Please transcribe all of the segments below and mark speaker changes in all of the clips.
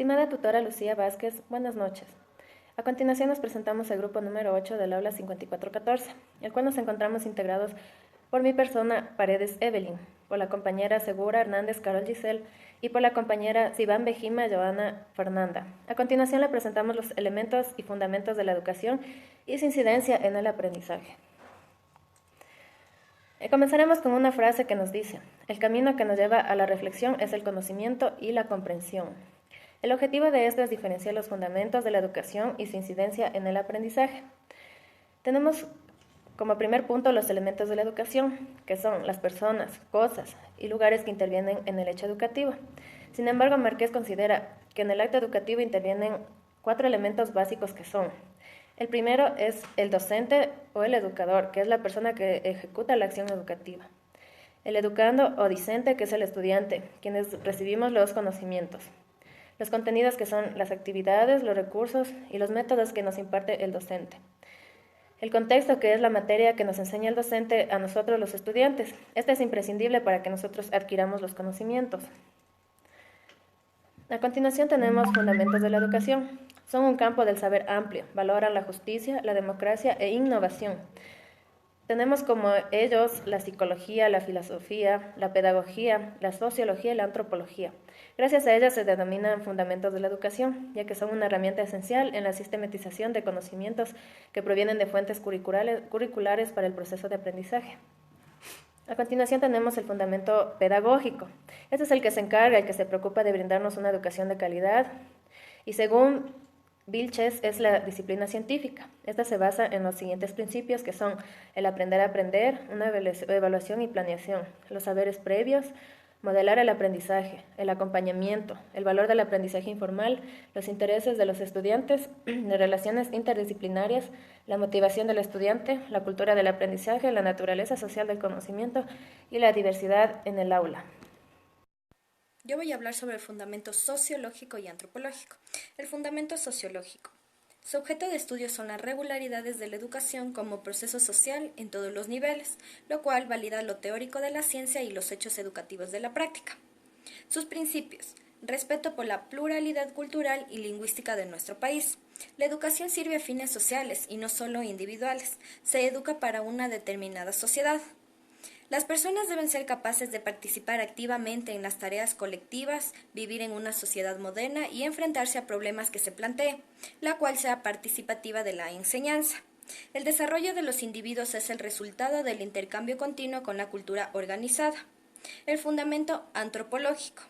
Speaker 1: Estimada tutora Lucía Vázquez, buenas noches. A continuación nos presentamos el grupo número 8 del aula 5414, el cual nos encontramos integrados por mi persona, Paredes Evelyn, por la compañera Segura Hernández Carol Giselle y por la compañera Sivan Bejima Joana Fernanda. A continuación le presentamos los elementos y fundamentos de la educación y su incidencia en el aprendizaje. Comenzaremos con una frase que nos dice: el camino que nos lleva a la reflexión es el conocimiento y la comprensión. El objetivo de esto es diferenciar los fundamentos de la educación y su incidencia en el aprendizaje. Tenemos como primer punto los elementos de la educación, que son las personas, cosas y lugares que intervienen en el hecho educativo. Sin embargo, Márquez considera que en el acto educativo intervienen 4 elementos básicos que son: el primero es el docente o el educador, que es la persona que ejecuta la acción educativa. El educando o discente, que es el estudiante, quienes recibimos los conocimientos. Los contenidos, que son las actividades, los recursos y los métodos que nos imparte el docente. El contexto, que es la materia que nos enseña el docente a nosotros los estudiantes. Este es imprescindible para que nosotros adquiramos los conocimientos. A continuación tenemos fundamentos de la educación. Son un campo del saber amplio, valoran la justicia, la democracia e innovación. Tenemos como ellos la psicología, la filosofía, la pedagogía, la sociología y la antropología. Gracias a ellas se denominan fundamentos de la educación, ya que son una herramienta esencial en la sistematización de conocimientos que provienen de fuentes curriculares para el proceso de aprendizaje. A continuación tenemos el fundamento pedagógico. Este es el que se encarga, el que se preocupa de brindarnos una educación de calidad, y según Vilches es la disciplina científica. Esta se basa en los siguientes principios, que son el aprender a aprender, una evaluación y planeación, los saberes previos, modelar el aprendizaje, el acompañamiento, el valor del aprendizaje informal, los intereses de los estudiantes, las relaciones interdisciplinarias, la motivación del estudiante, la cultura del aprendizaje, la naturaleza social del conocimiento y la diversidad en el aula.
Speaker 2: Yo voy a hablar sobre el fundamento sociológico y antropológico. El fundamento sociológico. Su objeto de estudio son las regularidades de la educación como proceso social en todos los niveles, lo cual valida lo teórico de la ciencia y los hechos educativos de la práctica. Sus principios. Respeto por la pluralidad cultural y lingüística de nuestro país. La educación sirve a fines sociales y no solo individuales. Se educa para una determinada sociedad. Las personas deben ser capaces de participar activamente en las tareas colectivas, vivir en una sociedad moderna y enfrentarse a problemas que se plantee, la cual sea participativa de la enseñanza. El desarrollo de los individuos es el resultado del intercambio continuo con la cultura organizada. El fundamento antropológico.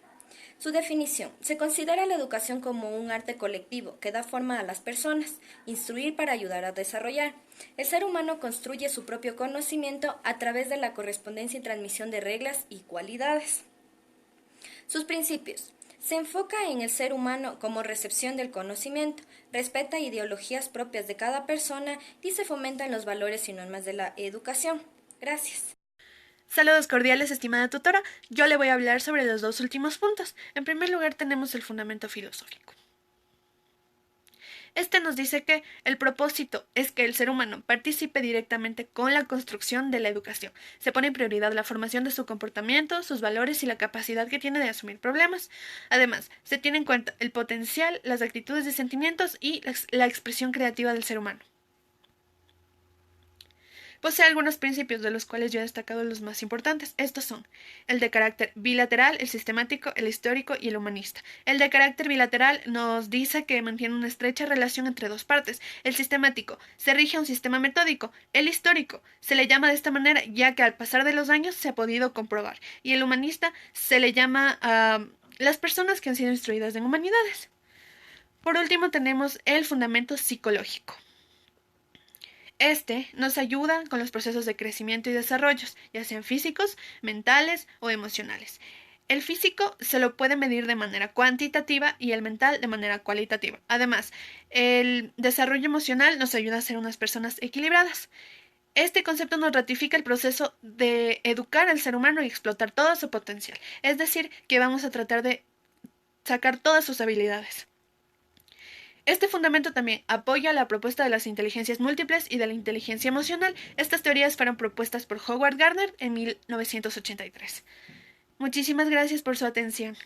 Speaker 2: Su definición. Se considera la educación como un arte colectivo que da forma a las personas, instruir para ayudar a desarrollar. El ser humano construye su propio conocimiento a través de la correspondencia y transmisión de reglas y cualidades. Sus principios. Se enfoca en el ser humano como recepción del conocimiento, respeta ideologías propias de cada persona y se fomentan los valores y normas de la educación. Gracias.
Speaker 3: Saludos cordiales, estimada tutora. Yo le voy a hablar sobre los 2 últimos puntos. En primer lugar tenemos el fundamento filosófico. Este nos dice que el propósito es que el ser humano participe directamente con la construcción de la educación. Se pone en prioridad la formación de su comportamiento, sus valores y la capacidad que tiene de asumir problemas. Además, se tiene en cuenta el potencial, las actitudes y sentimientos y la expresión creativa del ser humano. Posee algunos principios, de los cuales yo he destacado los más importantes. Estos son el de carácter bilateral, el sistemático, el histórico y el humanista. El de carácter bilateral nos dice que mantiene una estrecha relación entre 2 partes. El sistemático se rige a un sistema metódico. El histórico se le llama de esta manera ya que al pasar de los años se ha podido comprobar. Y el humanista se le llama a las personas que han sido instruidas en humanidades. Por último tenemos el fundamento psicológico. Este nos ayuda con los procesos de crecimiento y desarrollo, ya sean físicos, mentales o emocionales. El físico se lo puede medir de manera cuantitativa y el mental de manera cualitativa. Además, el desarrollo emocional nos ayuda a ser unas personas equilibradas. Este concepto nos ratifica el proceso de educar al ser humano y explotar todo su potencial. Es decir, que vamos a tratar de sacar todas sus habilidades. Este fundamento también apoya la propuesta de las inteligencias múltiples y de la inteligencia emocional. Estas teorías fueron propuestas por Howard Gardner en 1983. Muchísimas gracias por su atención.